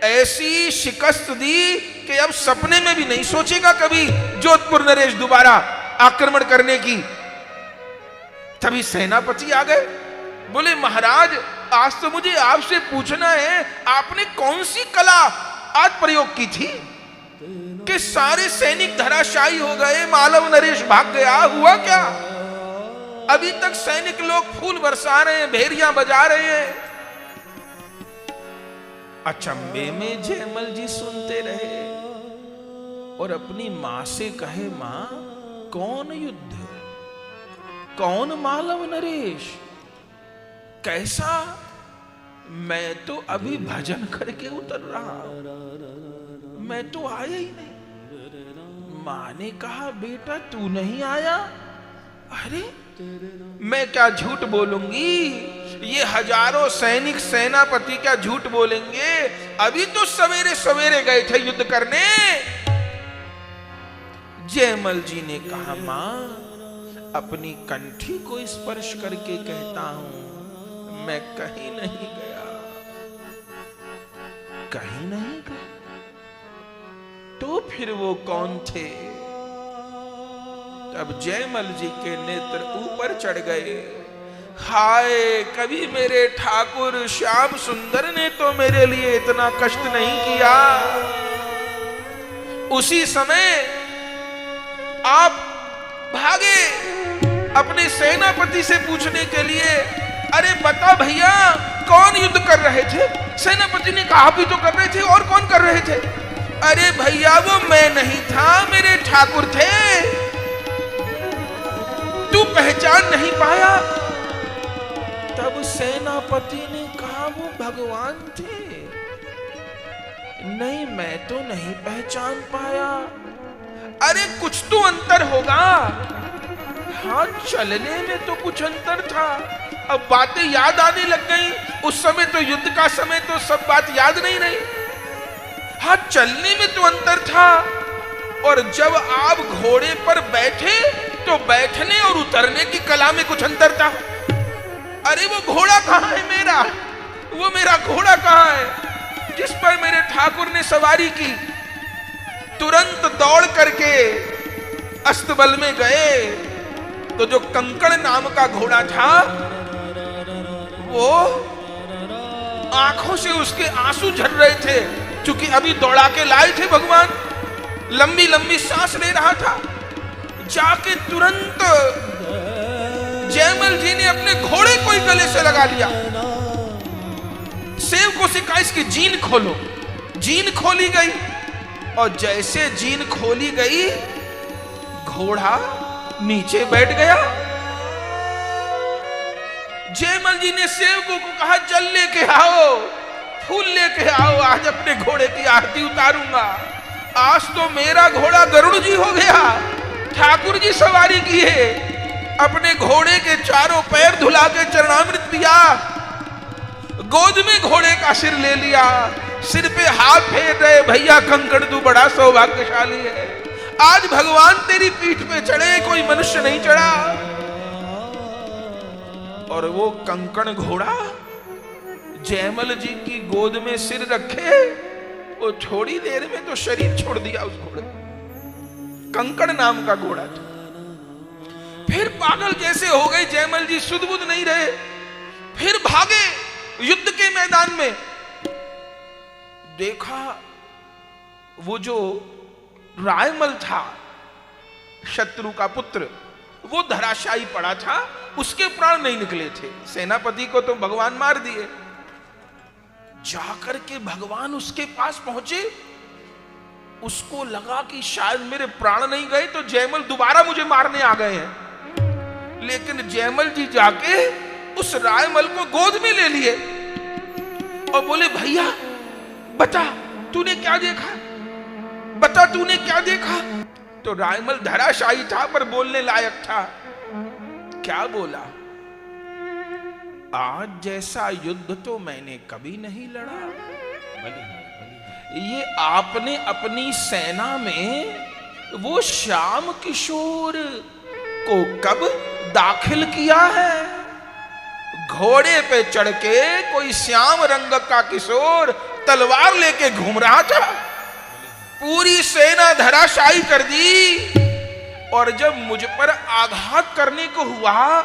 ऐसी शिकस्त दी कि अब सपने में भी नहीं सोचेगा कभी जोधपुर नरेश दोबारा आक्रमण करने की। तभी सेनापति आ गए। बोले, महाराज आज तो मुझे आपसे पूछना है, आपने कौन सी कला आज प्रयोग की थी कि सारे सैनिक धराशायी हो गए, मालव नरेश भाग गया? हुआ क्या? अभी तक सैनिक लोग फूल बरसा रहे हैं, भेरियां बजा रहे हैं। अचंभे में जयमल जी सुनते रहे और अपनी मां से कहे, मां कौन युद्ध, कौन मालव नरेश, कैसा? मैं तो अभी भजन करके उतर रहा, मैं तो आया ही नहीं। मां ने कहा, बेटा तू नहीं आया? अरे मैं क्या झूठ बोलूंगी, ये हजारों सैनिक सेनापति क्या झूठ बोलेंगे? अभी तो सवेरे सवेरे गए थे युद्ध करने। जयमल जी ने कहा, मां अपनी कंठी को स्पर्श करके कहता हूं, मैं कहीं नहीं गया, कहीं नहीं गया। तो फिर वो कौन थे? तब जयमल जी के नेत्र ऊपर चढ़ गए। हाय, कभी मेरे ठाकुर श्याम सुंदर ने तो मेरे लिए इतना कष्ट नहीं किया। उसी समय आप भागे अपने सेनापति से पूछने के लिए, अरे बता भैया कौन युद्ध कर रहे थे? सेनापति ने कहा, आप भी तो कर रहे थे, और कौन कर रहे थे? अरे भैया वो मैं नहीं था, मेरे ठाकुर थे, तू पहचान नहीं पाया? तब सेनापति ने कहा, वो भगवान थे। नहीं, मैं तो नहीं पहचान पाया। अरे कुछ तो अंतर होगा। हाँ, चलने में तो कुछ अंतर था। अब बातें याद आने लग गई। उस समय तो युद्ध का समय, तो सब बात याद नहीं रही। हाँ, चलने में तो अंतर था। और जब आप घोड़े पर बैठे तो बैठने और उतरने की कला में कुछ अंतर था। अरे वो घोड़ा कहाँ है मेरा? वो मेरा घोड़ा कहाँ है जिस पर मेरे ठाकुर ने सवारी की? तुरंत दौड़ करके अस्तबल में गए तो जो कंकड़ नाम का घोड़ा था, वो आंखों से उसके आंसू झर रहे थे, क्योंकि अभी दौड़ा के लाए थे भगवान। लंबी लंबी सांस ले रहा था। जाके तुरंत जयमल जी ने अपने घोड़े को ही गले से लगा लिया। सेवकों से कहा, इसकी जीन खोलो। जीन खोली गई और जैसे जीन खोली गई, घोड़ा नीचे बैठ गया। जयमल जी ने सेवकों को कहा, जल लेके आओ, फूल लेके आओ, आज अपने घोड़े की आरती उतारूंगा। आज तो मेरा घोड़ा गरुड़ जी हो गया, ठाकुर जी सवारी की है। अपने घोड़े के चारों पैर धुला के चरणामृत दिया, गोद में घोड़े का सिर ले लिया, सिर पे हाथ फेर रहे, भैया कंकड़ तू बड़ा सौभाग्यशाली है, आज भगवान तेरी पीठ पे चढ़े, कोई मनुष्य नहीं चढ़ा। वो कंकण घोड़ा जयमल जी की गोद में सिर रखे, वो थोड़ी देर में तो शरीर छोड़ दिया उस घोड़े। कंकण नाम का घोड़ा था। फिर पागल जैसे हो गए जयमल जी, सुध बुध नहीं रहे, फिर भागे युद्ध के मैदान में। देखा वो जो रायमल था शत्रु का पुत्र, वो धराशायी पड़ा था, उसके प्राण नहीं निकले थे। सेनापति को तो भगवान मार दिए। जाकर के भगवान उसके पास पहुंचे, उसको लगा कि शायद मेरे प्राण नहीं गए तो जयमल दोबारा मुझे मारने आ गए हैं। लेकिन जयमल जी जाके उस रायमल को गोद में ले लिए और बोले, भैया बता तूने क्या देखा, बता तूने क्या देखा। तो रायमल धराशायी था पर बोलने लायक था। क्या बोला? आज जैसा युद्ध तो मैंने कभी नहीं लड़ा। ये आपने अपनी सेना में वो श्याम किशोर को कब दाखिल किया है? घोड़े पे चढ़ के कोई श्याम रंग का किशोर तलवार लेके घूम रहा था, पूरी सेना धराशायी कर दी। और जब मुझ पर आघात करने को हुआ,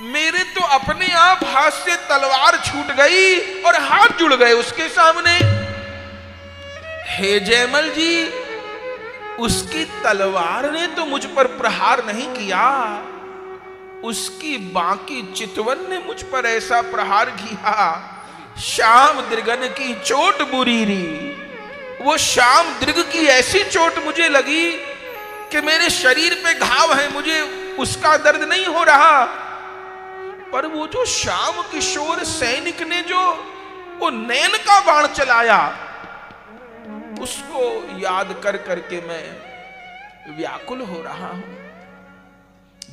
मेरे तो अपने आप हाथ से तलवार छूट गई और हाथ जुड़ गए उसके सामने। हे जयमल जी, उसकी तलवार ने तो मुझ पर प्रहार नहीं किया, उसकी बाकी चितवन ने मुझ पर ऐसा प्रहार किया। श्याम दृगन की चोट बुरी री। वो श्याम दृग की ऐसी चोट मुझे लगी कि मेरे शरीर पे घाव है, मुझे उसका दर्द नहीं हो रहा, पर वो जो श्याम किशोर सैनिक ने जो वो नैन का बाण चलाया, उसको याद कर करके मैं व्याकुल हो रहा हूं।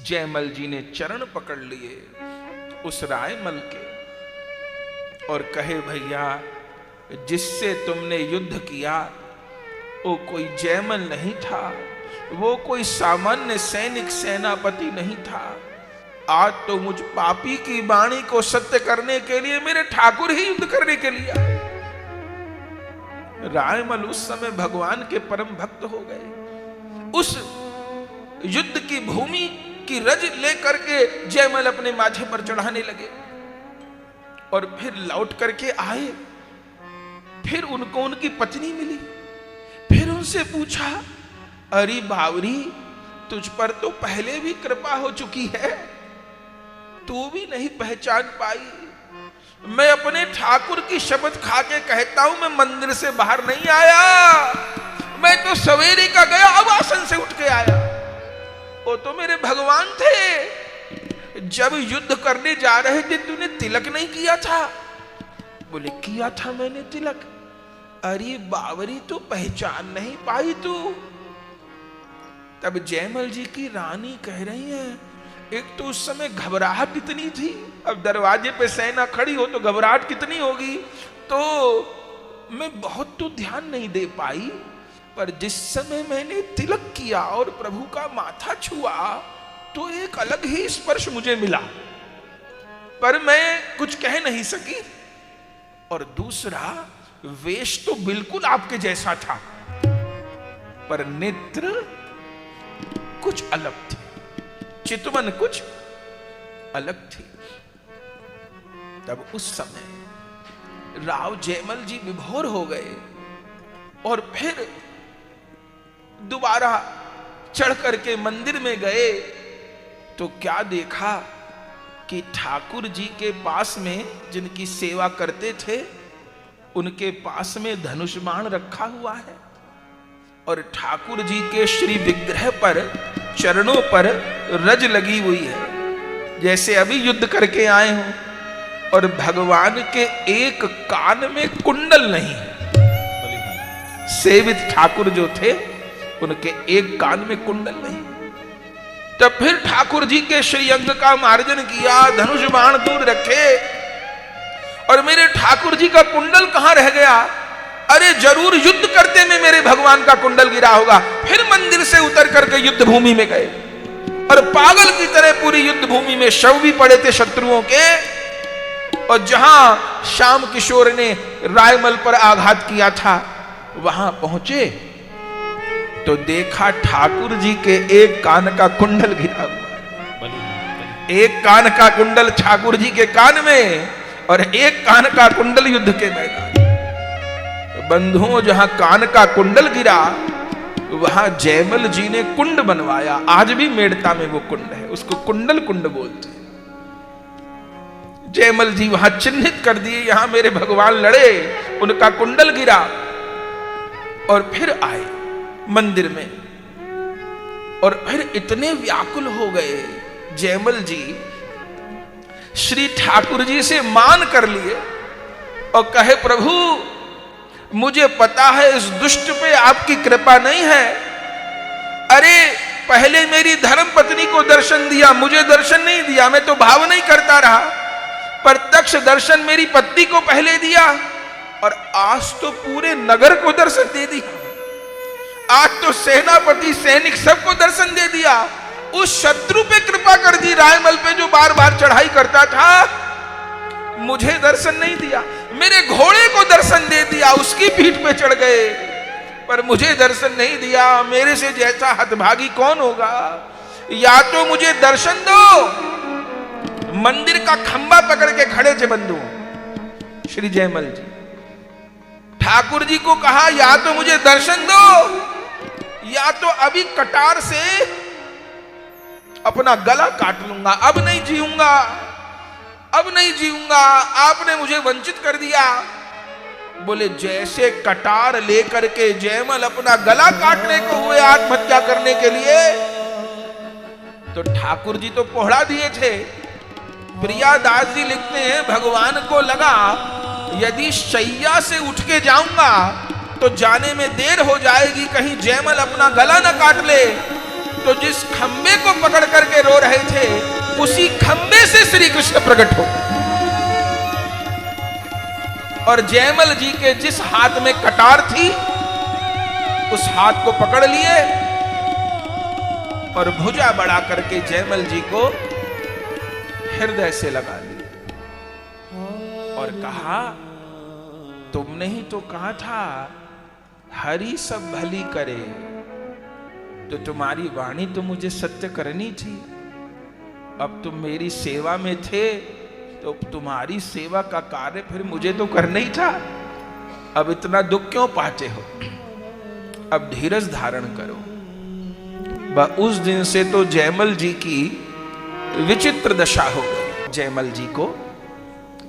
जयमल जी ने चरण पकड़ लिए उस रायमल के और कहे, भैया जिससे तुमने युद्ध किया वो कोई जयमल नहीं था, वो कोई सामान्य सैनिक सेनापति नहीं था। आज तो मुझ पापी की वाणी को सत्य करने के लिए मेरे ठाकुर ही युद्ध करने के लिए आए। रायमल उस समय भगवान के परम भक्त हो गए। उस युद्ध की भूमि की रज लेकर के जयमल अपने माथे पर चढ़ाने लगे और फिर लौट करके आए। फिर उनको उनकी पत्नी मिली, फिर उनसे पूछा, अरे बावरी, तुझ पर तो पहले भी कृपा हो चुकी है, तू भी नहीं पहचान पाई। मैं अपने ठाकुर की शपथ खा के कहता हूं, मैं मंदिर से बाहर नहीं आया, मैं तो सवेरे का गया, अब आसन से उठ के आया। वो तो मेरे भगवान थे। जब युद्ध करने जा रहे थे तूने तिलक नहीं किया था? बोले, किया था मैंने तिलक। अरे बावरी, तो पहचान नहीं पाई तू? तब जयमल जी की रानी कह रही है, एक तो उस समय घबराहट इतनी थी, अब दरवाजे पे सेना खड़ी हो तो घबराहट कितनी होगी, तो मैं बहुत तो ध्यान नहीं दे पाई, पर जिस समय मैंने तिलक किया और प्रभु का माथा छुआ तो एक अलग ही स्पर्श मुझे मिला, पर मैं कुछ कह नहीं सकी। और दूसरा, वेश तो बिल्कुल आपके जैसा था, पर नेत्र कुछ अलग थे, चितवन कुछ अलग थी। तब उस समय राव जयमल जी विभोर हो गए और फिर दोबारा चढ़ करके मंदिर में गए तो क्या देखा कि ठाकुर जी के पास में जिनकी सेवा करते थे उनके पास में धनुष बाण रखा हुआ है और ठाकुर जी के श्री विग्रह पर चरणों पर रज लगी हुई है, जैसे अभी युद्ध करके आए हों, और भगवान के एक कान में कुंडल नहीं है। सेवित ठाकुर जो थे उनके एक कान में कुंडल नहीं। तब फिर ठाकुर जी के श्रीअंग का मार्जन किया, धनुष बाण दूर रखे, और मेरे ठाकुर जी का कुंडल कहां रह गया? अरे जरूर युद्ध करते में मेरे भगवान का कुंडल गिरा होगा। फिर मंदिर से उतर करके युद्ध भूमि में गए और पागल की तरह पूरी युद्ध भूमि में शव भी पड़े थे शत्रुओं के। और जहां श्याम किशोर ने रायमल पर आघात किया था वहां पहुंचे तो देखा ठाकुर जी के एक कान का कुंडल गिरा हुआ, एक कान का कुंडल ठाकुर जी के कान में और एक कान का कुंडल युद्ध के मैदान। बंधुओं, जहां कान का कुंडल गिरा वहां जयमल जी ने कुंड बनवाया। आज भी मेड़ता में वो कुंड है, उसको कुंडल कुंड बोलते हैं। जयमल जी वहां चिन्हित कर दिए, यहां मेरे भगवान लड़े, उनका कुंडल गिरा। और फिर आए मंदिर में और फिर इतने व्याकुल हो गए जयमल जी, श्री ठाकुर जी से मान कर लिए और कहे, प्रभु मुझे पता है इस दुष्ट पे आपकी कृपा नहीं है। अरे पहले मेरी धर्म पत्नी को दर्शन दिया, मुझे दर्शन नहीं दिया, मैं तो भाव नहीं करता रहा। प्रत्यक्ष दर्शन मेरी पत्नी को पहले दिया और आज तो पूरे नगर को दर्शन दे दिया। आज तो सेनापति सैनिक सबको दर्शन दे दिया। उस शत्रु पे कृपा कर दी रायमल पे जो बार बार चढ़ाई करता था, मुझे दर्शन नहीं दिया। मेरे घोड़े को दर्शन दे दिया, उसकी पीठ पे चढ़ गए, पर मुझे दर्शन नहीं दिया। मेरे से जैसा हतभागी कौन होगा? या तो मुझे दर्शन दो। मंदिर का खंबा पकड़ के खड़े थे बंधु श्री जयमल जी। ठाकुर जी को कहा, या तो मुझे दर्शन दो या तो अभी कटार से अपना गला काट लूंगा, अब नहीं जीऊंगा, अब नहीं जीऊंगा, आपने मुझे वंचित कर दिया। बोले जैसे कटार लेकर के जयमल अपना गला काटने को हुए आत्महत्या करने के लिए, तो ठाकुर जी तो पोहड़ा दिए थे। प्रियादास जी लिखते हैं, भगवान को लगा यदि शैया से उठ के जाऊंगा तो जाने में देर हो जाएगी, कहीं जयमल अपना गला न काट ले। तो जिस खंबे को पकड़ करके रो रहे थे उसी खंबे से श्री कृष्ण प्रकट हो और जयमल जी के जिस हाथ में कटार थी उस हाथ को पकड़ लिए और भुजा बढ़ा करके जयमल जी को हृदय से लगा लिया और कहा, तुमने ही तो कहा था हरि सब भली करे, तो तुम्हारी वाणी तो मुझे सत्य करनी थी। अब तुम मेरी सेवा में थे तो तुम्हारी सेवा का कार्य फिर मुझे तो करना ही था। अब इतना दुख क्यों पाते हो? अब धीरज धारण करो। उस दिन से तो जयमल जी की विचित्र दशा हो गई। जयमल जी को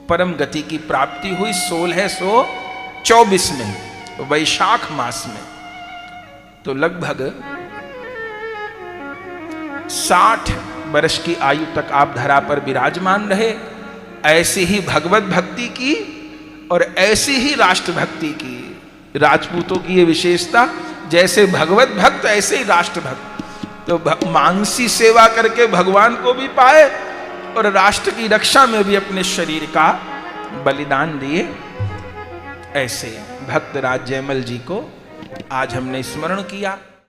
परम गति की प्राप्ति हुई 1624 में, वैशाख मास में। तो लगभग 60 वर्ष की आयु तक आप धरा पर विराजमान रहे। ऐसी ही भगवत भक्ति की और ऐसी ही राष्ट्र भक्ति की। राजपूतों की ये विशेषता, जैसे भगवत भक्त ऐसे ही राष्ट्र भक्त। तो मानसी सेवा करके भगवान को भी पाए और राष्ट्र की रक्षा में भी अपने शरीर का बलिदान दिए। ऐसे भक्त राज जयमल जी को आज हमने स्मरण किया।